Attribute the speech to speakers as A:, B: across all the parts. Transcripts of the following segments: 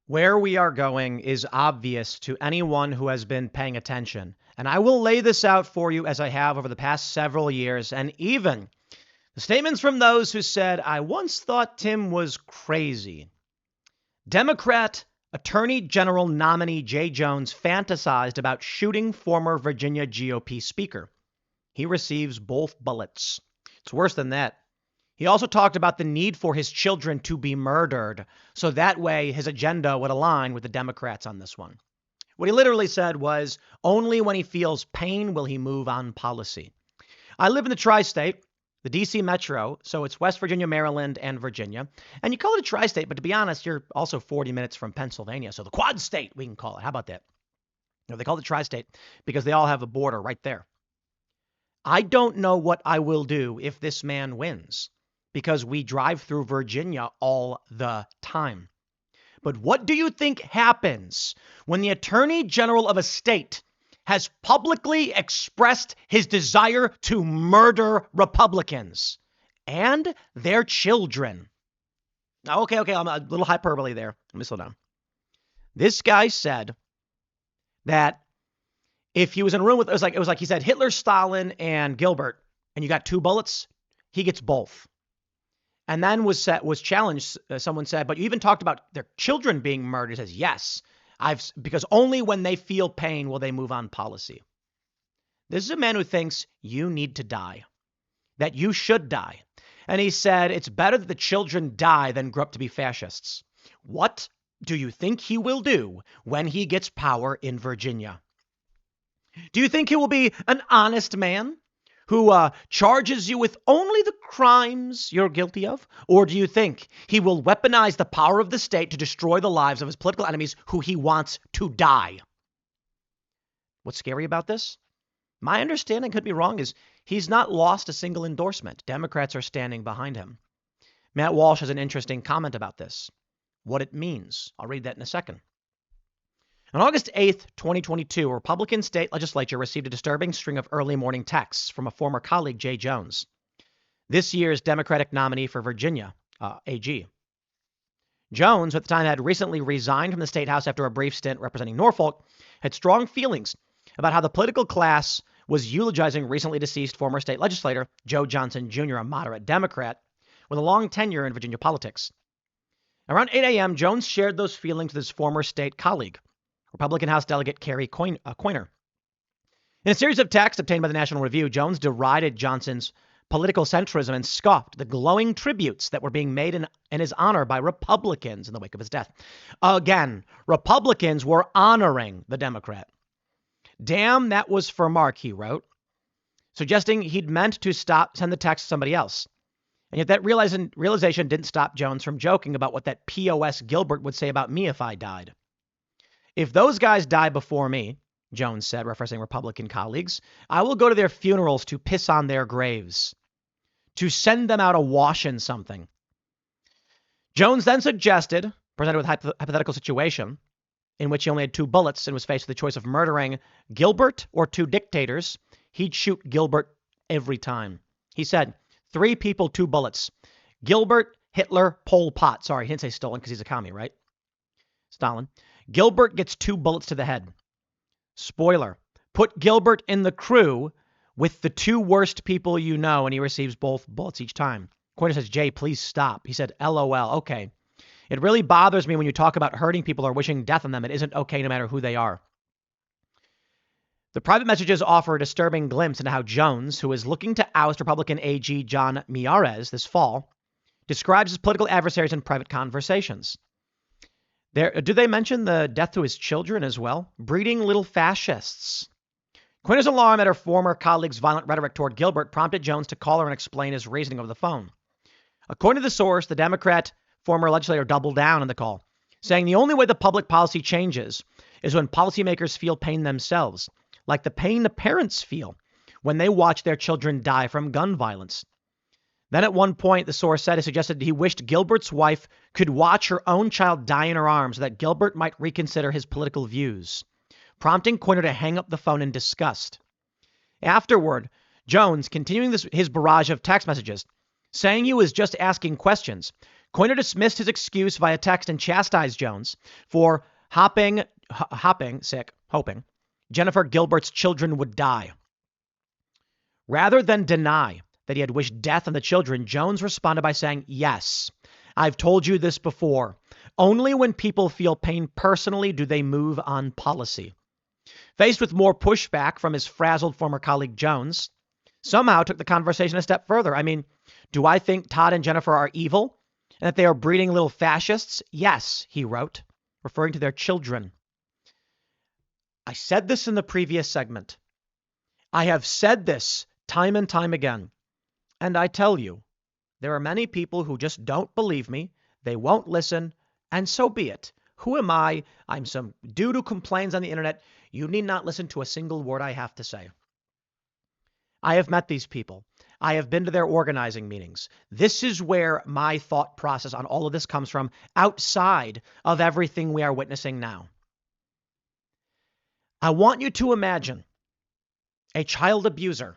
A: Where we are going is obvious to anyone who has been paying attention, and I will lay this out for you as I have over the past several years, and even the statements from those who said, I once thought Tim was crazy. Democrat Attorney General nominee Jay Jones fantasized about shooting former Virginia GOP Speaker. He receives both bullets. It's worse than that. He also talked about the need for his children to be murdered, so that way his agenda would align with the Democrats on this one. What he literally said was, only when he feels pain will he move on policy. I live in the tri-state, the D.C. metro, so it's West Virginia, Maryland, and Virginia. And you call it a tri-state, but to be honest, you're also 40 minutes from Pennsylvania, so the quad state, we can call it. How about that? They call it tri-state because they all have a border right there. I don't know what I will do if this man wins, because we drive through Virginia all the time. But what do you think happens when the Attorney General of a state has publicly expressed his desire to murder Republicans and their children? Okay, I'm a little hyperbole there. Let me slow down. This guy said that if he was in a room with, it was like he said Hitler, Stalin, and Gilbert, and you got two bullets, he gets both. And then was challenged. Someone said, but you even talked about their children being murdered. He says, yes, because only when they feel pain will they move on policy. This is a man who thinks you need to die, that you should die. And he said, it's better that the children die than grow up to be fascists. What do you think he will do when he gets power in Virginia? Do you think he will be an honest man who charges you with only the crimes you're guilty of? Or do you think he will weaponize the power of the state to destroy the lives of his political enemies who he wants to die? What's scary about this? My understanding, could be wrong, is he's not lost a single endorsement. Democrats are standing behind him. Matt Walsh has an interesting comment about this, what it means. I'll read that in a second. On August 8th, 2022, a Republican state legislature received a disturbing string of early morning texts from a former colleague, Jay Jones, this year's Democratic nominee for Virginia, AG. Jones, who at the time had recently resigned from the state house after a brief stint representing Norfolk, had strong feelings about how the political class was eulogizing recently deceased former state legislator Joe Johnson Jr., a moderate Democrat with a long tenure in Virginia politics. Around 8 a.m., Jones shared those feelings with his former state colleague, Republican House Delegate Kerry Coyner. In a series of texts obtained by the National Review, Jones derided Johnson's political centrism and scoffed the glowing tributes that were being made in his honor by Republicans in the wake of his death. Again, Republicans were honoring the Democrat. Damn, that was for Mark, he wrote, suggesting he'd meant to send the text to somebody else. And yet that realization didn't stop Jones from joking about what that POS Gilbert would say about me if I died. If those guys die before me, Jones said, referencing Republican colleagues, I will go to their funerals to piss on their graves, to send them out awash in something. Jones then suggested, presented with a hypothetical situation in which he only had two bullets and was faced with the choice of murdering Gilbert or two dictators, he'd shoot Gilbert every time. He said, 3 people, 2 bullets. Gilbert, Hitler, Pol Pot. Sorry, he didn't say Stalin because he's a commie, right? Stalin. Gilbert gets 2 bullets to the head. Spoiler. Put Gilbert in the crew with the 2 worst people you know, and he receives both bullets each time. Coyner says, Jay, please stop. He said, LOL. Okay. It really bothers me when you talk about hurting people or wishing death on them. It isn't okay no matter who they are. The private messages offer a disturbing glimpse into how Jones, who is looking to oust Republican AG John Miyares this fall, describes his political adversaries in private conversations. Do they mention the death to his children as well? Breeding little fascists. Coyner's alarm at her former colleague's violent rhetoric toward Gilbert prompted Jones to call her and explain his reasoning over the phone. According to the source, the Democrat former legislator doubled down on the call, saying the only way the public policy changes is when policymakers feel pain themselves, like the pain the parents feel when they watch their children die from gun violence. Then at one point, the source said, he suggested he wished Gilbert's wife could watch her own child die in her arms so that Gilbert might reconsider his political views, prompting Coyner to hang up the phone in disgust. Afterward, Jones, continuing his barrage of text messages, saying he was just asking questions, Coiner dismissed his excuse via text and chastised Jones for hoping Jennifer Gilbert's children would die. Rather than deny that he had wished death on the children, Jones responded by saying, "Yes, I've told you this before. Only when people feel pain personally do they move on policy." Faced with more pushback from his frazzled former colleague Jones, somehow took the conversation a step further. I mean, do I think Todd and Jennifer are evil and that they are breeding little fascists? Yes, he wrote, referring to their children. I said this in the previous segment. I have said this time and time again. And I tell you, there are many people who just don't believe me. They won't listen, and so be it. Who am I? I'm some dude who complains on the internet. You need not listen to a single word I have to say. I have met these people. I have been to their organizing meetings. This is where my thought process on all of this comes from, outside of everything we are witnessing now. I want you to imagine a child abuser,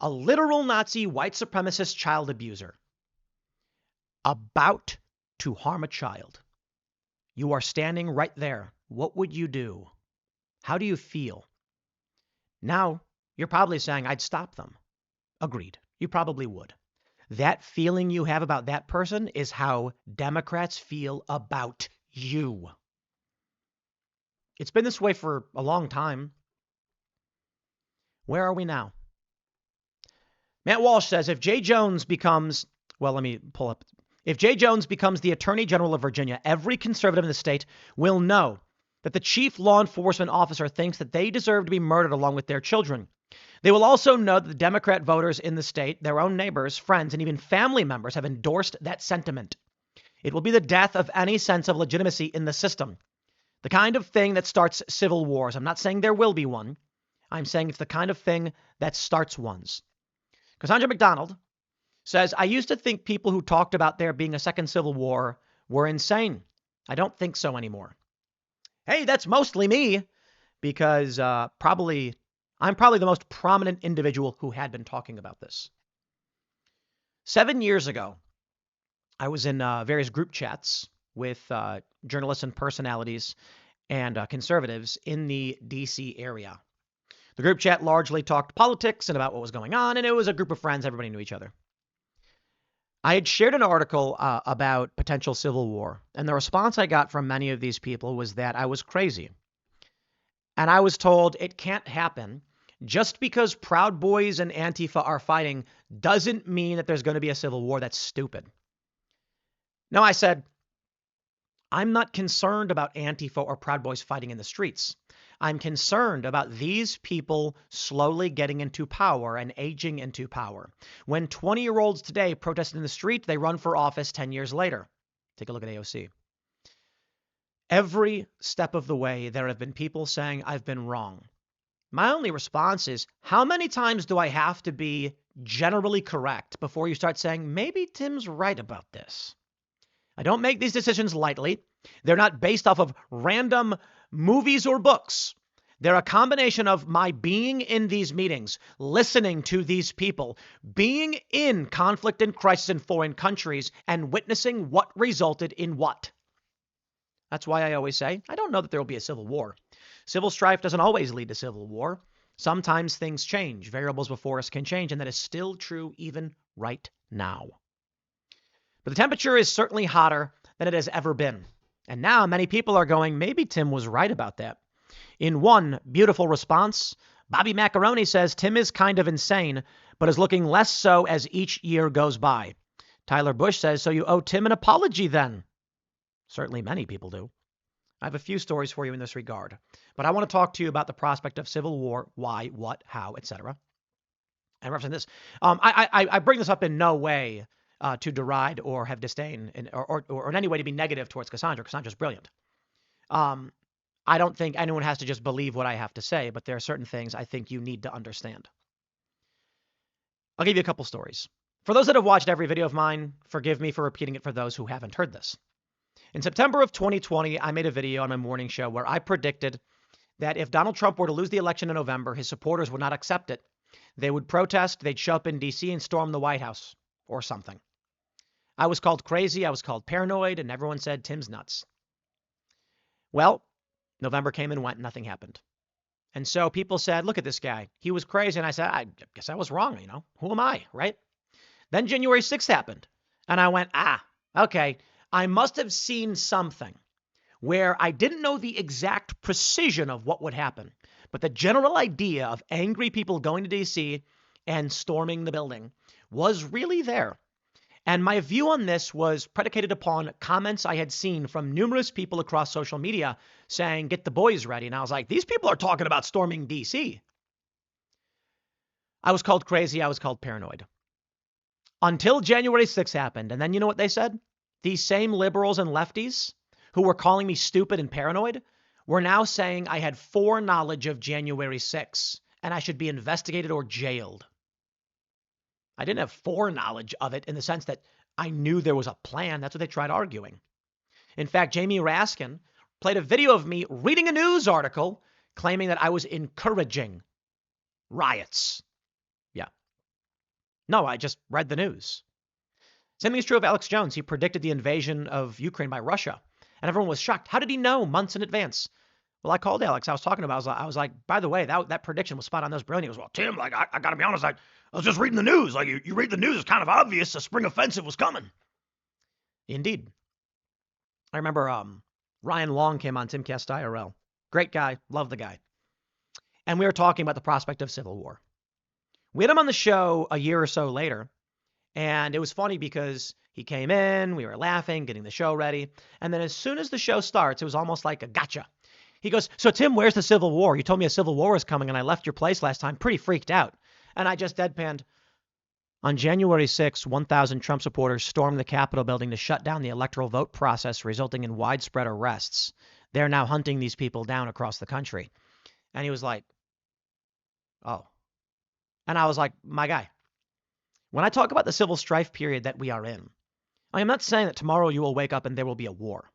A: a literal Nazi white supremacist child abuser, about to harm a child. You are standing right there. What would you do? How do you feel? Now, you're probably saying, I'd stop them. Agreed. You probably would. That feeling you have about that person is how Democrats feel about you. It's been this way for a long time. Where are we now? Matt Walsh says, if Jay Jones becomes, if Jay Jones becomes the Attorney General of Virginia, every conservative in the state will know that the chief law enforcement officer thinks that they deserve to be murdered along with their children. They will also know that the Democrat voters in the state, their own neighbors, friends, and even family members have endorsed that sentiment. It will be the death of any sense of legitimacy in the system. The kind of thing that starts civil wars. I'm not saying there will be one. I'm saying it's the kind of thing that starts ones. Cassandra McDonald says, I used to think people who talked about there being a second civil war were insane. I don't think so anymore. Hey, that's mostly me, because I'm probably the most prominent individual who had been talking about this. 7 years ago, I was in various group chats with journalists and personalities and conservatives in the D.C. area. The group chat largely talked politics and about what was going on, and it was a group of friends. Everybody knew each other. I had shared an article about potential civil war, and the response I got from many of these people was that I was crazy. And I was told it can't happen. Just because Proud Boys and Antifa are fighting doesn't mean that there's going to be a civil war. That's stupid. No, I said, I'm not concerned about Antifa or Proud Boys fighting in the streets. I'm concerned about these people slowly getting into power and aging into power. When 20-year-olds today protest in the street, they run for office 10 years later. Take a look at AOC. Every step of the way, there have been people saying I've been wrong. My only response is, how many times do I have to be generally correct before you start saying, maybe Tim's right about this? I don't make these decisions lightly. They're not based off of random movies or books. They're a combination of my being in these meetings, listening to these people, being in conflict and crisis in foreign countries, and witnessing what resulted in what. That's why I always say, I don't know that there will be a civil war. Civil strife doesn't always lead to civil war. Sometimes things change. Variables before us can change, and that is still true even right now. But the temperature is certainly hotter than it has ever been. And now many people are going, maybe Tim was right about that. In one beautiful response, Bobby Macaroni says Tim is kind of insane, but is looking less so as each year goes by. Tyler Bush says, so you owe Tim an apology then. Certainly many people do. I have a few stories for you in this regard, but I want to talk to you about the prospect of civil war, why, what, how, etc. And referencing this, I bring this up in no way to deride or have disdain or in any way to be negative towards Cassandra. Cassandra's brilliant. I don't think anyone has to just believe what I have to say, but there are certain things I think you need to understand. I'll give you a couple stories. For those that have watched every video of mine, forgive me for repeating it for those who haven't heard this. In September of 2020, I made a video on my morning show where I predicted that if Donald Trump were to lose the election in November, his supporters would not accept it. They would protest, they'd show up in D.C. and storm the White House or something. I was called crazy. I was called paranoid, and everyone said Tim's nuts. Well, November came and went, nothing happened. And so people said, look at this guy. He was crazy. And I said, I guess I was wrong. Who am I, right? Then January 6th happened. And I went, okay, I must have seen something where I didn't know the exact precision of what would happen. But the general idea of angry people going to D.C. and storming the building was really there. And my view on this was predicated upon comments I had seen from numerous people across social media saying, get the boys ready. And I was like, these people are talking about storming D.C. I was called crazy. I was called paranoid. Until January 6th happened. And then you know what they said? These same liberals and lefties who were calling me stupid and paranoid were now saying I had foreknowledge of January 6th and I should be investigated or jailed. I didn't have foreknowledge of it in the sense that I knew there was a plan. That's what they tried arguing. In fact, Jamie Raskin played a video of me reading a news article claiming that I was encouraging riots. Yeah. No, I just read the news. Same thing is true of Alex Jones. He predicted the invasion of Ukraine by Russia, and everyone was shocked. How did he know months in advance? Well, I called Alex. I was talking about. I was like, by the way, that prediction was spot on. That was brilliant. He goes, well, Tim, like I got to be honest, I was just reading the news. Like you read the news, it's kind of obvious a spring offensive was coming. Indeed. I remember Ryan Long came on Timcast IRL. Great guy, love the guy, and we were talking about the prospect of civil war. We had him on the show a year or so later, and it was funny because he came in, we were laughing, getting the show ready, and then as soon as the show starts, it was almost like a gotcha. He goes, so Tim, where's the Civil War? You told me a Civil War was coming and I left your place last time pretty freaked out. And I just deadpanned. On January 6th, 1,000 Trump supporters stormed the Capitol building to shut down the electoral vote process, resulting in widespread arrests. They're now hunting these people down across the country. And he was like, oh. And I was like, my guy, when I talk about the civil strife period that we are in, I am not saying that tomorrow you will wake up and there will be a war.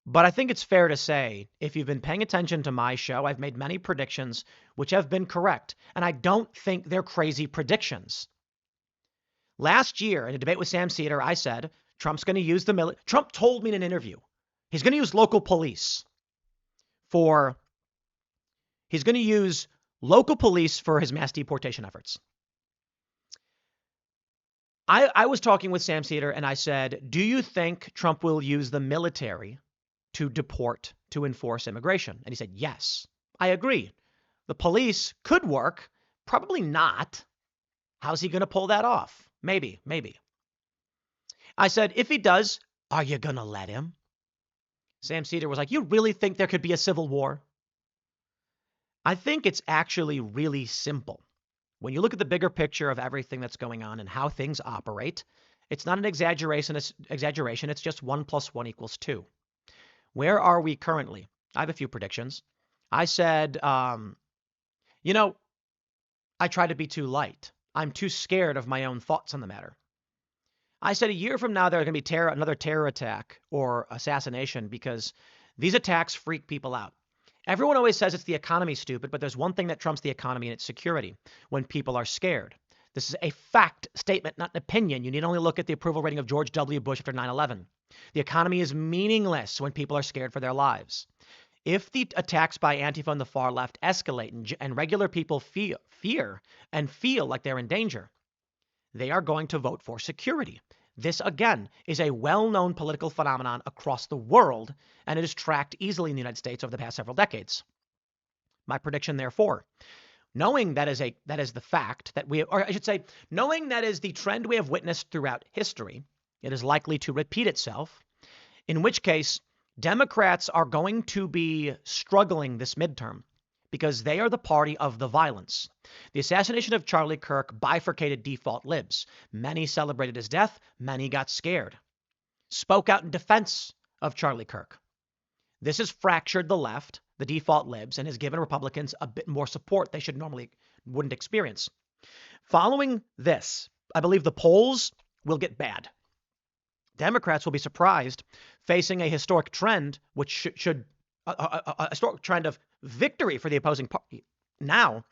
A: But I think it's fair to say, if you've been paying attention to my show, I've made many predictions which have been correct. And I don't think they're crazy predictions. Last year, in a debate with Sam Cedar, I said, Trump's going to use the military. Trump told me in an interview, he's going to use local police for his mass deportation efforts. I was talking with Sam Cedar and I said, do you think Trump will use the military to deport, to enforce immigration? And he said, yes, I agree. The police could work, probably not. How's he going to pull that off? Maybe. I said, if he does, are you going to let him? Sam Cedar was like, you really think there could be a civil war? I think it's actually really simple. When you look at the bigger picture of everything that's going on and how things operate, it's not an exaggeration. It's just 1 + 1 = 2. Where are we currently? I have a few predictions. I said, I try to be too light. I'm too scared of my own thoughts on the matter. I said a year from now, there's going to be another terror attack or assassination because these attacks freak people out. Everyone always says it's the economy, stupid, but there's one thing that trumps the economy and it's security when people are scared. This is a fact statement, not an opinion. You need only look at the approval rating of George W. Bush after 9/11. The economy is meaningless when people are scared for their lives. If the attacks by Antifa and the far left escalate and regular people fear and feel like they're in danger, they are going to vote for security. This, again, is a well-known political phenomenon across the world, and it is tracked easily in the United States over the past several decades. My prediction, therefore, knowing that is the fact that knowing that is the trend we have witnessed throughout history, it is likely to repeat itself, in which case Democrats are going to be struggling this midterm because they are the party of the violence. The assassination of Charlie Kirk bifurcated default libs. Many celebrated his death. Many got scared. Spoke out in defense of Charlie Kirk. This has fractured the left, the default libs, and has given Republicans a bit more support they wouldn't experience. Following this, I believe the polls will get bad. Democrats will be surprised facing a historic trend, which should a historic trend of victory for the opposing party. Now,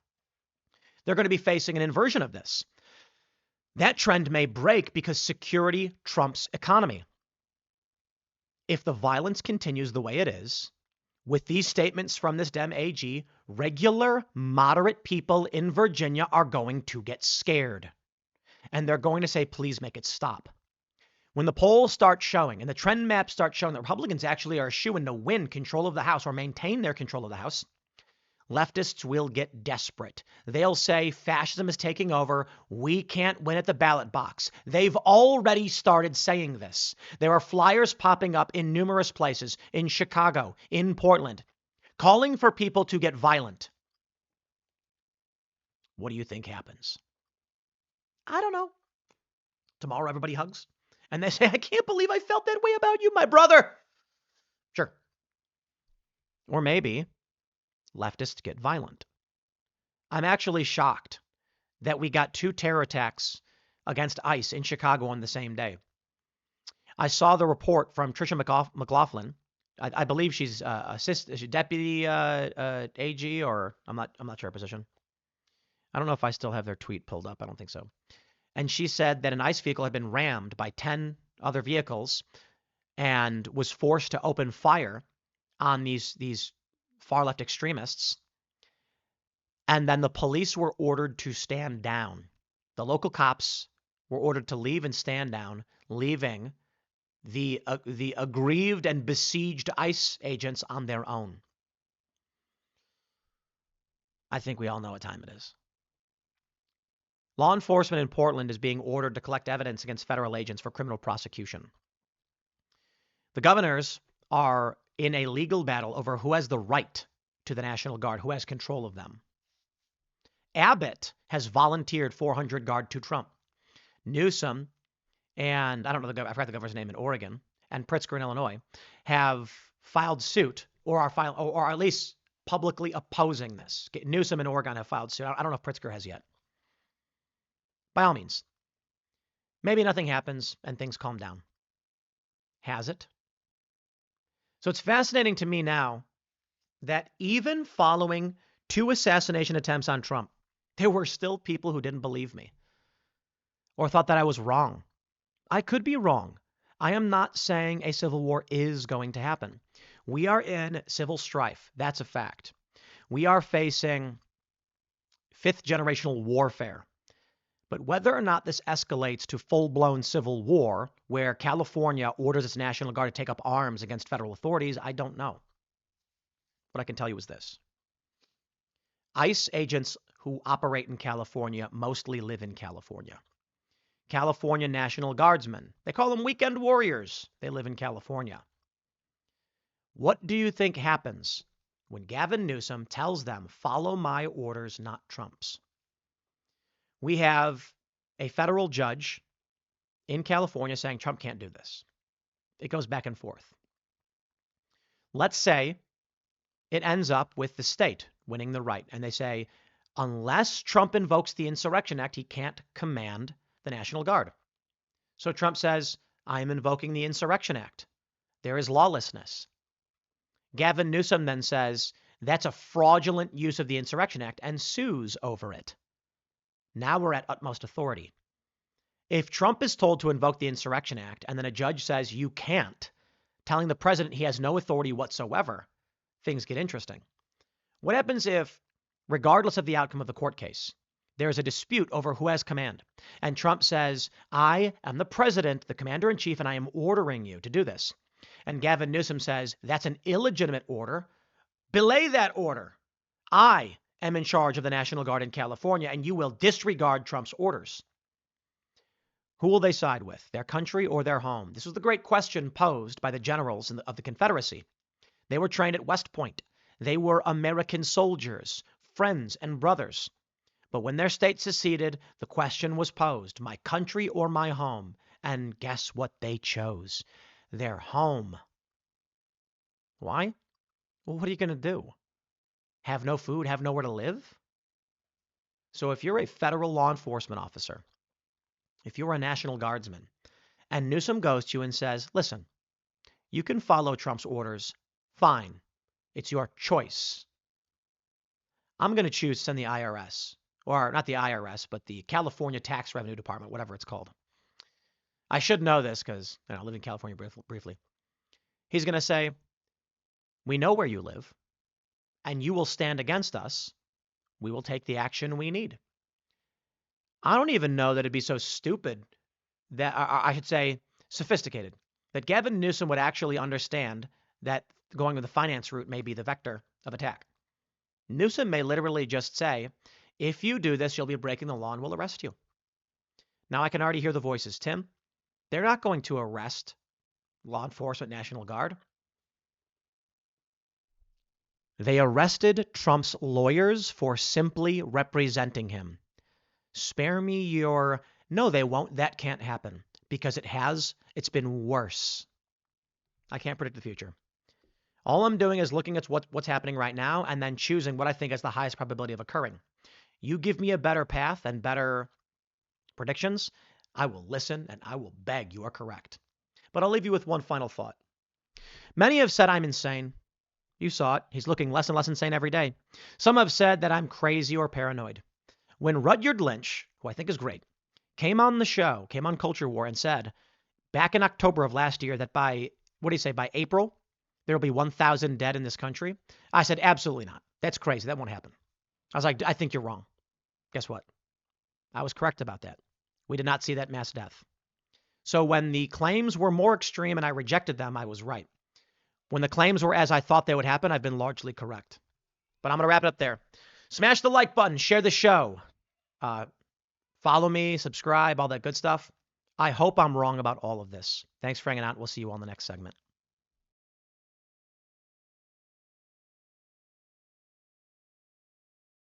A: they're going to be facing an inversion of this. That trend may break because security trumps economy. If the violence continues the way it is, with these statements from this Dem AG, regular, moderate people in Virginia are going to get scared. And they're going to say, please make it stop. When the polls start showing and the trend maps start showing that Republicans actually are shooing to win control of the House or maintain their control of the House, leftists will get desperate. They'll say fascism is taking over. We can't win at the ballot box. They've already started saying this. There are flyers popping up in numerous places, in Chicago, in Portland, calling for people to get violent. What do you think happens? I don't know. Tomorrow everybody hugs. And they say, I can't believe I felt that way about you, my brother. Sure. Or maybe leftists get violent. I'm actually shocked that we got 2 terror attacks against ICE in Chicago on the same day. I saw the report from Tricia McLaughlin. I believe she's deputy AG, or I'm not sure her position. I don't know if I still have their tweet pulled up. I don't think so. And she said that an ICE vehicle had been rammed by 10 other vehicles and was forced to open fire on these far left extremists. And then the police were ordered to stand down. The local cops were ordered to leave and stand down, leaving the aggrieved and besieged ICE agents on their own. I think we all know what time it is. Law enforcement in Portland is being ordered to collect evidence against federal agents for criminal prosecution. The governors are in a legal battle over who has the right to the National Guard, who has control of them. Abbott has volunteered 400 Guard to Trump. Newsom and I forgot the governor's name in Oregon, and Pritzker in Illinois have filed suit or are at least publicly opposing this. Newsom and Oregon have filed suit. I don't know if Pritzker has yet. By all means, maybe nothing happens and things calm down. Has it? So it's fascinating to me now that even following 2 assassination attempts on Trump, there were still people who didn't believe me or thought that I was wrong. I could be wrong. I am not saying a civil war is going to happen. We are in civil strife. That's a fact. We are facing 5th generational warfare. But whether or not this escalates to full-blown civil war, where California orders its National Guard to take up arms against federal authorities, I don't know. What I can tell you is this. ICE agents who operate in California mostly live in California. California National Guardsmen, they call them weekend warriors. They live in California. What do you think happens when Gavin Newsom tells them, follow my orders, not Trump's? We have a federal judge in California saying Trump can't do this. It goes back and forth. Let's say it ends up with the state winning the right, and they say, unless Trump invokes the Insurrection Act, he can't command the National Guard. So Trump says, I am invoking the Insurrection Act. There is lawlessness. Gavin Newsom then says, that's a fraudulent use of the Insurrection Act, and sues over it. Now we're at utmost authority. If Trump is told to invoke the Insurrection Act and then a judge says you can't, telling the president he has no authority whatsoever, things get interesting. What happens if, regardless of the outcome of the court case, there is a dispute over who has command, and Trump says, I am the president, the commander-in-chief, and I am ordering you to do this. And Gavin Newsom says, that's an illegitimate order. Belay that order. I am in charge of the National Guard in California, and you will disregard Trump's orders. Who will they side with, their country or their home? This was the great question posed by the generals of the Confederacy. They were trained at West Point. They were American soldiers, friends and brothers. But when their state seceded, the question was posed, my country or my home? And guess what they chose? Their home. Why? Well, what are you going to do? Have no food, have nowhere to live? So if you're a federal law enforcement officer, if you're a National Guardsman, and Newsom goes to you and says, listen, you can follow Trump's orders, fine. It's your choice. I'm going to choose to send the IRS or not the IRS, but the California Tax Revenue Department, whatever it's called. I should know this because I lived in California briefly. He's going to say, we know where you live, and you will stand against us. We will take the action we need. I don't even know that it'd be so stupid that, I should say, sophisticated, that Gavin Newsom would actually understand that going with the finance route may be the vector of attack. Newsom may literally just say, if you do this, you'll be breaking the law and we'll arrest you. Now I can already hear the voices. Tim, they're not going to arrest law enforcement, National Guard. They arrested Trump's lawyers for simply representing him. Spare me your, no, they won't. That can't happen because it has. It's been worse. I can't predict the future. All I'm doing is looking at what's happening right now and then choosing what I think is the highest probability of occurring. You give me a better path and better predictions, I will listen and I will beg you are correct. But I'll leave you with one final thought. Many have said I'm insane. You saw it. He's looking less and less insane every day. Some have said that I'm crazy or paranoid. When Rudyard Lynch, who I think is great, came on the show, came on Culture War and said back in October of last year that by April, there will be 1,000 dead in this country. I said, absolutely not. That's crazy. That won't happen. I was like, I think you're wrong. Guess what? I was correct about that. We did not see that mass death. So when the claims were more extreme and I rejected them, I was right. When the claims were as I thought they would happen, I've been largely correct. But I'm going to wrap it up there. Smash the like button, share the show, follow me, subscribe, all that good stuff. I hope I'm wrong about all of this. Thanks for hanging out. We'll see you on the next segment.